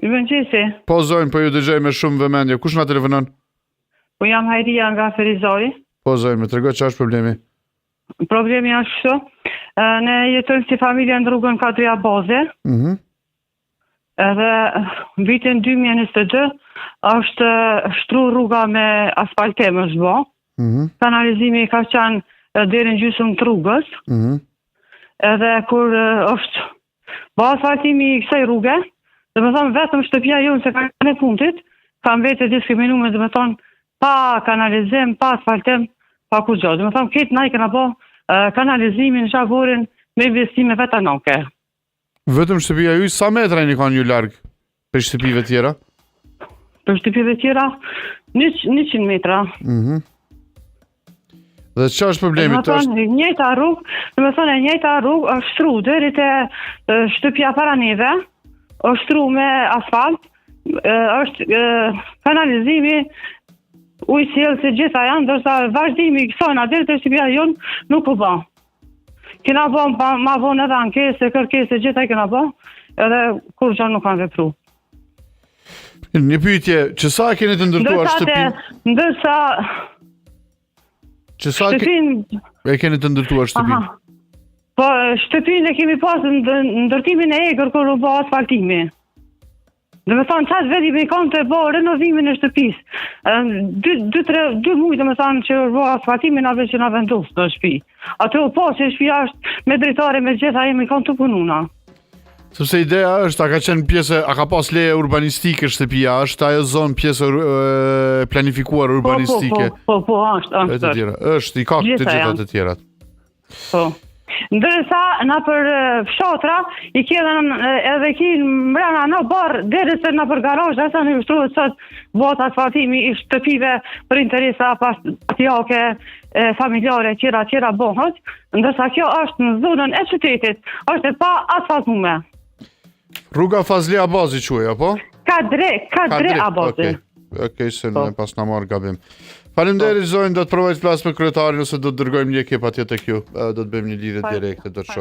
Mëngjesi. Po zonjë, po ju dëgjoj me shumë vëmendje. Kush na telefonon? Po jam Hajria nga Ferizori. Po zonjë, më tregoj çfarë është problemi? Problemi është kështu. Ne jetojmë si familje në rrugën Kadria Boze. Edhe vitin 2022 është shtru rruga me asfaltem është bo. Kanalizimi ka qenë deri në gjysmë të rrugës. Edhe kur është bo asfaltimi i kësaj rruge, dhe me thonë vetëm shtëpia jonë se ka në fundit, kam vete diskriminume dhe me thonë pa kanalizim, pa asfaltim, pa kur gjo. Dhe me thonë këtë na i këna po kanalizimin në shavorin me investime vetanoke. Vetëm shtëpia ju, sa metra një kanë ju largë për shtëpive tjera? Për shtëpive tjera, 100 metra. Dhe çfarë është problemi? Njëjta rrugë, do të thonë njëjta rrugë është shtru deri te shtëpia para neve, është shtru me asfalt, është kanalizimi ujësjellë se gjitha janë, ndërsa vazhdimi i kësaj deri te shtëpia jon nuk po bën. Kena bën ma vonë edhe ankesë, kërkesë gjitha i kena bën, edhe kur gjë nuk kanë vepruar. Një pyetje, që sa keni të ndërtuar shtëpinë? Ndërsa e keni të ndërtuar shtëpinë? Po, shtëpinë e kemi pasë në ndërtimin e egër kur u bë asfaltimi. Dhe me thonë, qatë veti me kanë të bë renovimin e shtëpisë. 2 muaj dhe me thonë që u bë asfaltimin a veç që na vendosë në shtëpi. Atë u po që shtëpia është me drejtare me gjitha e me kanë të pununa. Sepse ideja është, a ka qenë pjesë, a ka pas leje urbanistike shtëpia, është ajo zonë pjesë planifikuar urbanistike? Po, është. Është, i ka të gjitha të tjerat. Po. Ndërsa, na për fshatra, i kjedhen edhe ki mbrana në barë, deri se na për garajsh, dhe sa në ushtruhet sot vot asfaltimi i shtëpive për interesa patjake, familjare, tjera bohët, ndërsa kjo është në zonën e qytetit, është e pa asfaltume. Rruga Fazli Abazi quaj, apo? Kadre Abazi. Okej, se në pas në marrë gabim. Faleminderit zonjë, do të provoj të flas me kryetarin ose do të dërgojmë një ekip atje tek ju, do të bëjmë një lidhje direkte, do të shohim.